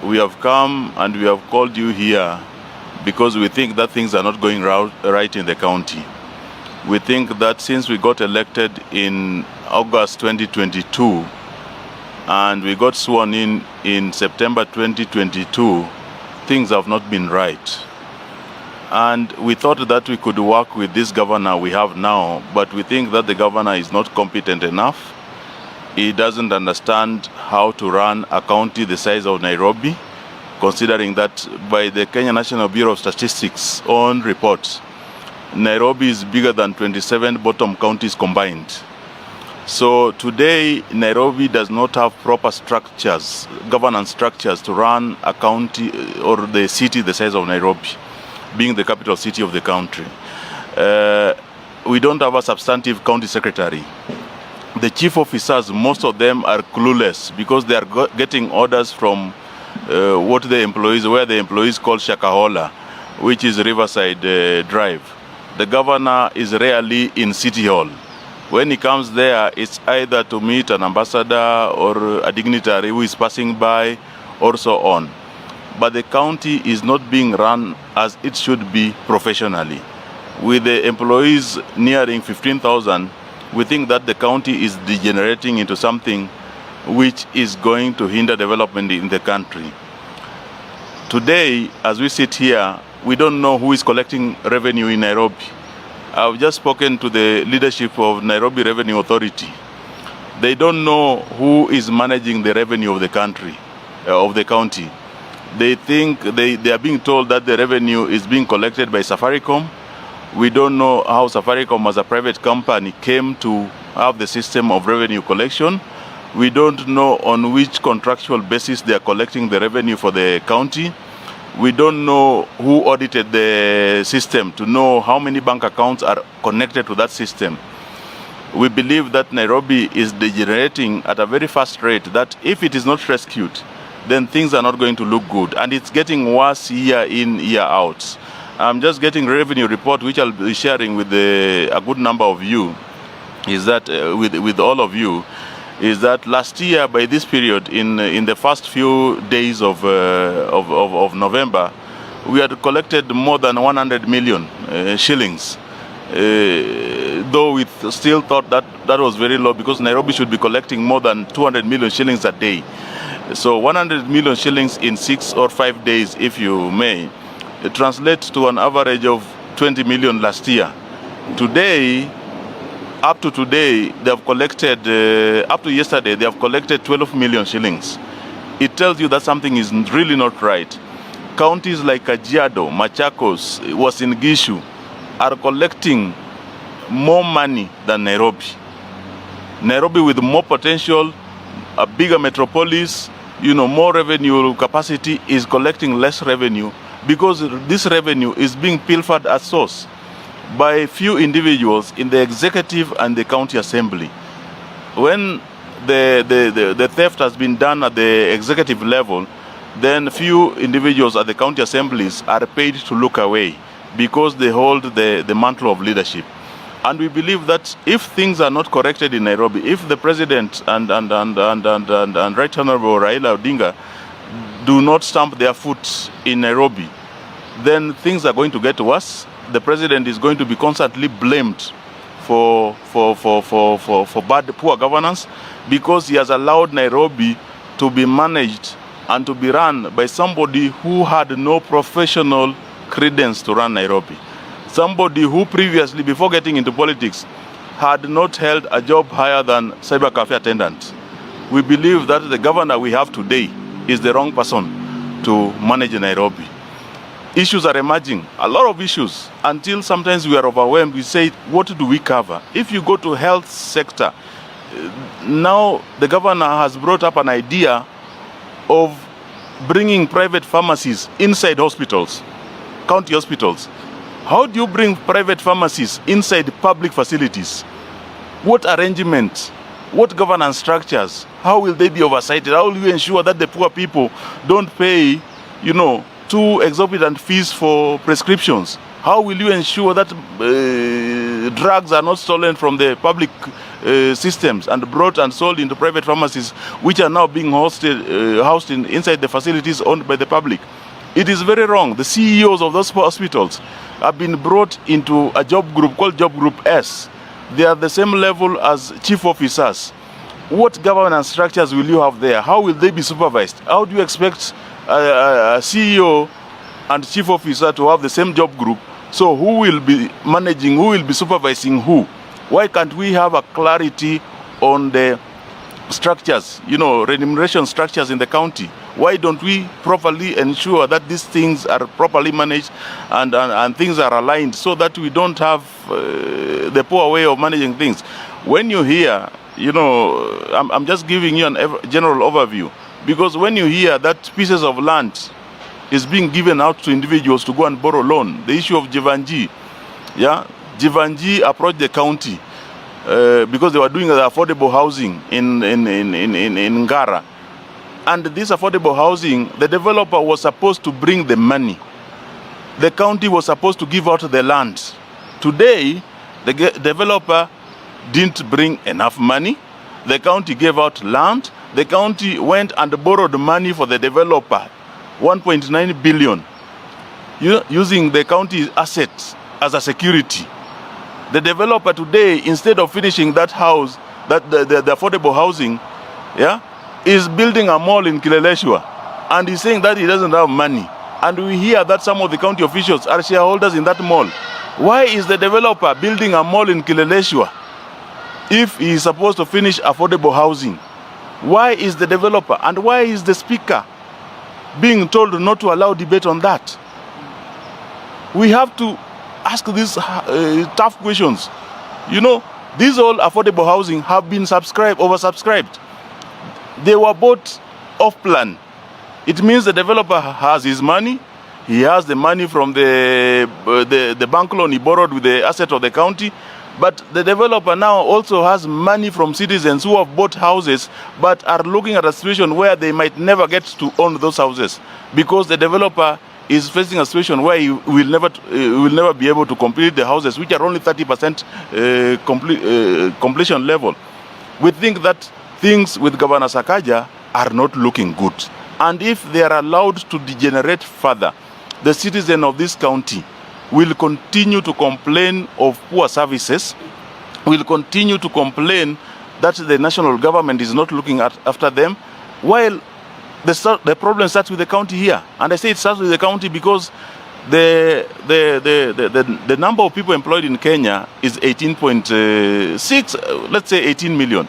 we have come and we have called you here because we think that things are not going right in the county. We think that since we got elected in August 2022 and we got sworn in September 2022, things have not been right. And we thought that we could work with this governor we have now, but we think that the governor is not competent enough. He doesn't understand how to run a county the size of Nairobi, considering that by the Kenya National Bureau of Statistics own report, Nairobi is bigger than 27 bottom counties combined. So today, Nairobi does not have proper structures, governance structures to run a county or the city the size of Nairobi, being the capital city of the country. We don't have a substantive county secretary. The chief officers, most of them are clueless because they are getting orders from where the employees call Sakaja, which is Riverside Drive. The governor is rarely in City Hall. When he comes there, it's either to meet an ambassador or a dignitary who is passing by or so on. But the county is not being run as it should be professionally. With the employees nearing 15,000, we think that the county is degenerating into something which is going to hinder development in the country. Today, as we sit here, we don't know who is collecting revenue in Nairobi. I've just spoken to the leadership of Nairobi Revenue Authority. They don't know who is managing the revenue of the country, of the county. They think they are being told that the revenue is being collected by Safaricom. We don't know how Safaricom as a private company came to have the system of revenue collection. We don't know on which contractual basis they are collecting the revenue for the county. We don't know who audited the system to know how many bank accounts are connected to that system. We believe that Nairobi is degenerating at a very fast rate, that if it is not rescued, then things are not going to look good. And it's getting worse year in, year out. I'm just getting revenue report, which I'll be sharing with a good number of you, is that with all of you, is that last year by this period, in the first few days of November, we had collected more than 100 million shillings. Though we still thought that was very low because Nairobi should be collecting more than 200 million shillings a day. So 100 million shillings in 6 or 5 days, if you may, it translates to an average of 20 million last year. Today, up to today, they have collected, up to yesterday, they have collected 12 million shillings. It tells you that something is really not right. Counties like Kajiado, Machakos, Uasin Gishu are collecting more money than Nairobi. Nairobi with more potential, a bigger metropolis, more revenue capacity, is collecting less revenue because this revenue is being pilfered at source by few individuals in the executive and the county assembly. When the theft has been done at the executive level, then few individuals at the county assemblies are paid to look away because they hold the mantle of leadership. And we believe that if things are not corrected in Nairobi, if the president and Right Honorable Raila Odinga do not stamp their foot in Nairobi, then things are going to get worse. The president is going to be constantly blamed for poor governance because he has allowed Nairobi to be managed and to be run by somebody who had no professional credence to run Nairobi. Somebody who previously, before getting into politics, had not held a job higher than cyber cafe attendant. We believe that the governor we have today is the wrong person to manage Nairobi. Issues are emerging, a lot of issues, until sometimes we are overwhelmed. We say, what do we cover? If you go to health sector, now the governor has brought up an idea of bringing private pharmacies inside hospitals, county hospitals. How do you bring private pharmacies inside public facilities? What arrangements? What governance structures? How will they be oversighted? How will you ensure that the poor people don't pay, too exorbitant fees for prescriptions? How will you ensure that drugs are not stolen from the public systems and brought and sold into private pharmacies, which are now being housed inside the facilities owned by the public. It is very wrong. The CEOs of those hospitals have been brought into a job group called Job Group S. They are the same level as chief officers. What governance structures will you have there? How will they be supervised? How do you expect a CEO and chief officer to have the same job group? So who will be managing, who will be supervising who? Why can't we have a clarity on the structures, remuneration structures in the county? Why don't we properly ensure that these things are properly managed and things are aligned so that we don't have the poor way of managing things? When you hear, I'm just giving you a general overview, because when you hear that pieces of land is being given out to individuals to go and borrow loan, the issue of Jivanji, Jivanji approached the county because they were doing the affordable housing in Ngara. And this affordable housing, the developer was supposed to bring the money. The county was supposed to give out the land. Today, the developer didn't bring enough money. The county gave out land. The county went and borrowed money for the developer, 1.9 billion, using the county's assets as a security. The developer today, instead of finishing that house, the affordable housing, is building a mall in Kileleshwa, and he's saying that he doesn't have money. And we hear that some of the county officials are shareholders in that mall. Why is the developer building a mall in Kileleshwa if he is supposed to finish affordable housing? Why is the developer, and why is the speaker being told not to allow debate on that? We have to ask these tough questions. These all affordable housing have been oversubscribed. They were bought off plan. It means the developer has his money. He has the money from the bank loan he borrowed with the asset of the county. But the developer now also has money from citizens who have bought houses but are looking at a situation where they might never get to own those houses, because the developer is facing a situation where he will never be able to complete the houses, which are only 30% completion level. We think that things with Governor Sakaja are not looking good. And if they are allowed to degenerate further, the citizen of this county will continue to complain of poor services, will continue to complain that the national government is not looking after them, while the problem starts with the county here. And I say it starts with the county because the number of people employed in Kenya is 18.6, let's say 18 million.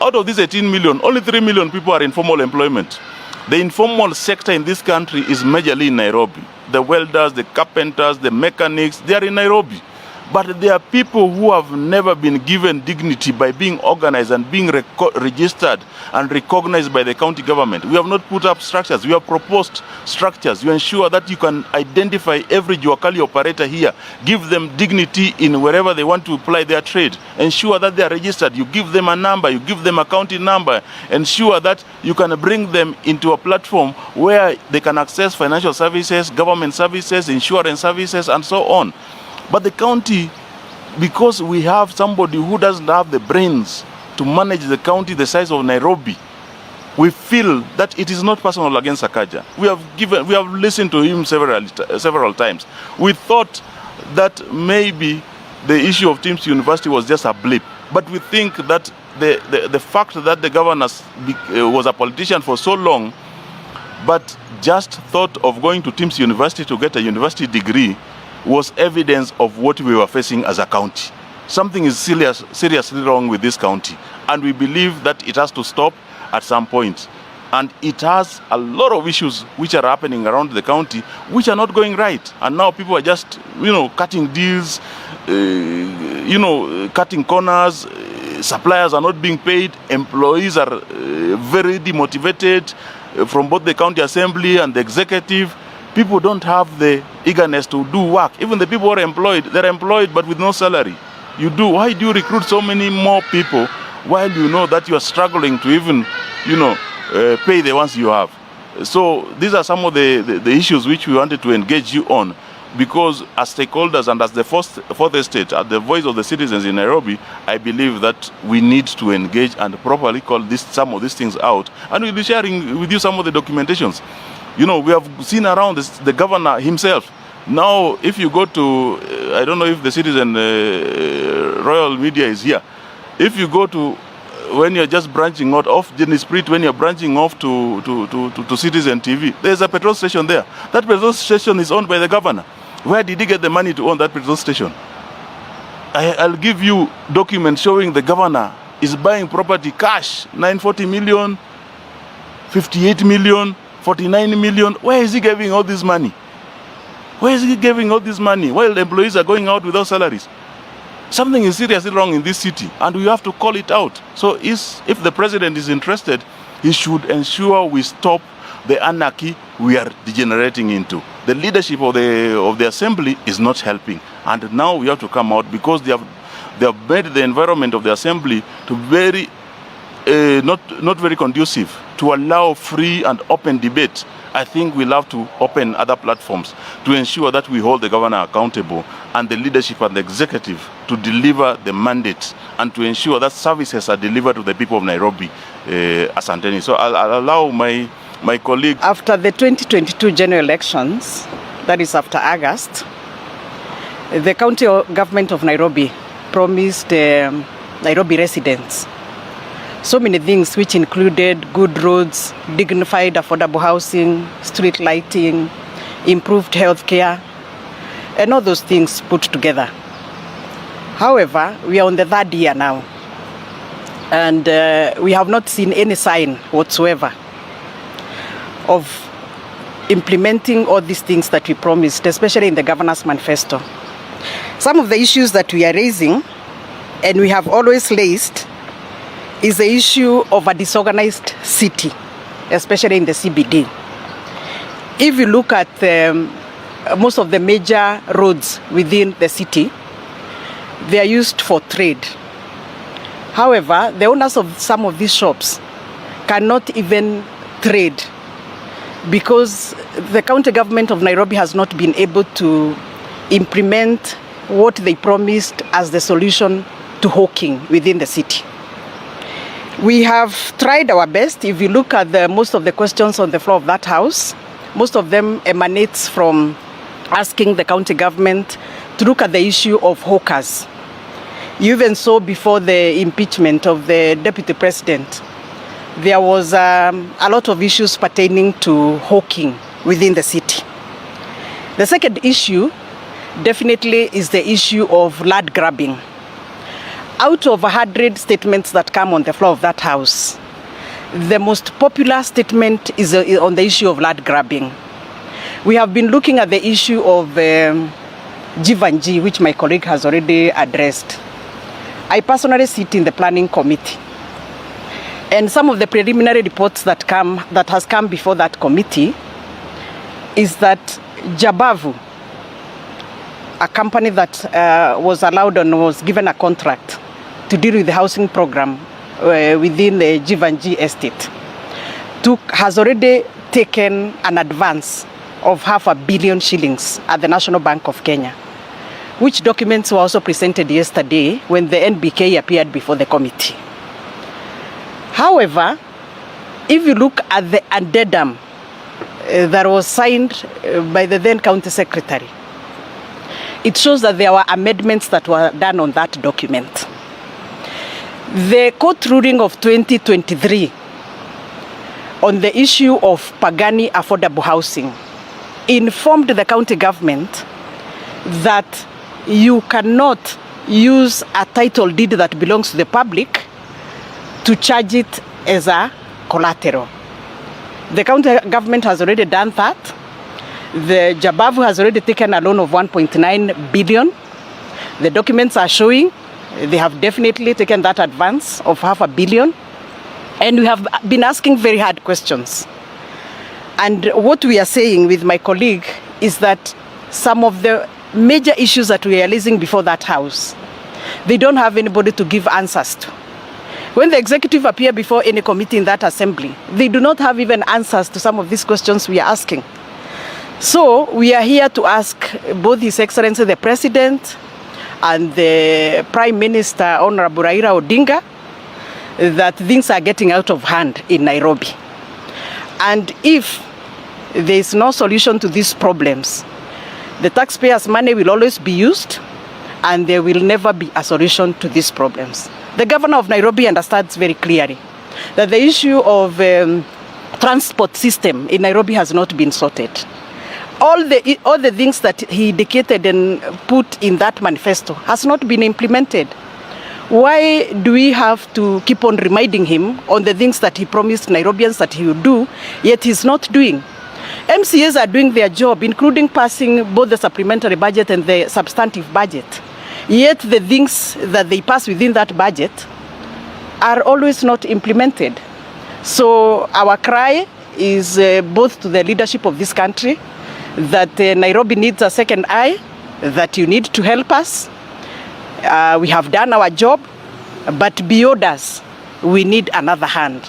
Out of these 18 million, only 3 million people are in formal employment. The informal sector in this country is majorly in Nairobi. The welders, the carpenters, the mechanics, they are in Nairobi. But there are people who have never been given dignity by being organized and being registered and recognized by the county government. We have not put up structures. We have proposed structures. You ensure that you can identify every Juakali operator here, give them dignity in wherever they want to apply their trade, ensure that they are registered. You give them a number, you give them a county number, ensure that you can bring them into a platform where they can access financial services, government services, insurance services, and so on. But the county, because we have somebody who doesn't have the brains to manage the county the size of Nairobi, we feel that it is not personal against Sakaja. We have listened to him several times. We thought that maybe the issue of Tim's University was just a blip. But we think that the fact that the governor was a politician for so long, but just thought of going to Tim's University to get a university degree, was evidence of what we were facing as a county. Something is seriously wrong with this county, and we believe that it has to stop at some point. And it has a lot of issues which are happening around the county which are not going right. And now people are just, cutting deals, cutting corners. Suppliers are not being paid. Employees are very demotivated from both the county assembly and the executive. People don't have the eagerness to do work. Even the people who are employed, they're employed but with no salary. Why do you recruit so many more people while you know that you are struggling to even, pay the ones you have? So these are some of the issues which we wanted to engage you on. because as stakeholders and as the fourth estate, as the voice of the citizens in Nairobi, I believe that we need to engage and properly call some of these things out. And we'll be sharing with you some of the documentations. You know, we have seen around the governor himself. Now, if you go to, I don't know if the Citizen Royal Media is here. If you go to, when you're just branching out off Jenny Spirit, when you're branching off to Citizen TV, there's a petrol station there. That petrol station is owned by the governor. Where did he get the money to own that petrol station? I'll give you documents showing the governor is buying property cash, 940 million, 58 million, 49 million. Where is he getting all this money? Where is he giving all this money while the employees are going out without salaries? Something is seriously wrong in this city, and we have to call it out. So if the president is interested, he should ensure we stop the anarchy we are degenerating into. The leadership of the assembly is not helping, and now we have to come out because they have made the environment of the assembly to very not very conducive to allow free and open debate. I think we'll have to open other platforms to ensure that we hold the governor accountable and the leadership and the executive to deliver the mandate and to ensure that services are delivered to the people of Nairobi. Asanteni. So I'll allow my colleague. After the 2022 general elections, that is after August, the county government of Nairobi promised Nairobi residents so many things, which included good roads, dignified affordable housing, street lighting, improved health care, and all those things put together. However, we are on the third year now, and we have not seen any sign whatsoever of implementing all these things that we promised, especially in the governor's manifesto. Some of the issues that we are raising, and we have always raised, is the issue of a disorganized city, especially in the CBD. If you look at most of the major roads within the city, they are used for trade. However, the owners of some of these shops cannot even trade because the county government of Nairobi has not been able to implement what they promised as the solution to hawking within the city. We have tried our best. If you look at most of the questions on the floor of that house, most of them emanates from asking the county government to look at the issue of hawkers. You even saw before the impeachment of the deputy president, there was a lot of issues pertaining to hawking within the city. The second issue definitely is the issue of land grabbing. Out of 100 statements that come on the floor of that house, the most popular statement is on the issue of land grabbing. We have been looking at the issue of G, which my colleague has already addressed. I personally sit in the planning committee, and some of the preliminary reports that has come before that committee is that Jabavu, a company that was allowed and was given a contract to deal with the housing program within the G estate, has already taken an advance of $500 million shillings at the National Bank of Kenya, which documents were also presented yesterday when the NBK appeared before the committee. However, if you look at the addendum that was signed by the then county secretary, it shows that there were amendments that were done on that document. The court ruling of 2023 on the issue of Pagani affordable housing informed the county government that you cannot use a title deed that belongs to the public to charge it as a collateral. The county government has already done that. The Jabavu has already taken a loan of 1.9 billion. The documents are showing they have definitely taken that advance of $500 million. And we have been asking very hard questions. And what we are saying with my colleague is that some of the major issues that we are raising before that house, they don't have anybody to give answers to. When the executive appear before any committee in that assembly, they do not have even answers to some of these questions we are asking. So we are here to ask both His Excellency the President and the Prime Minister, Honorable Raila Odinga, that things are getting out of hand in Nairobi. And if there is no solution to these problems, the taxpayers' money will always be used and there will never be a solution to these problems. The governor of Nairobi understands very clearly that the issue of transport system in Nairobi has not been sorted. All the things that he indicated and put in that manifesto has not been implemented. Why do we have to keep on reminding him on the things that he promised Nairobians that he would do, yet he's not doing? MCAs are doing their job, including passing both the supplementary budget and the substantive budget. Yet the things that they pass within that budget are always not implemented. So our cry is both to the leadership of this country that Nairobi needs a second eye, that you need to help us. We have done our job, but beyond us, we need another hand.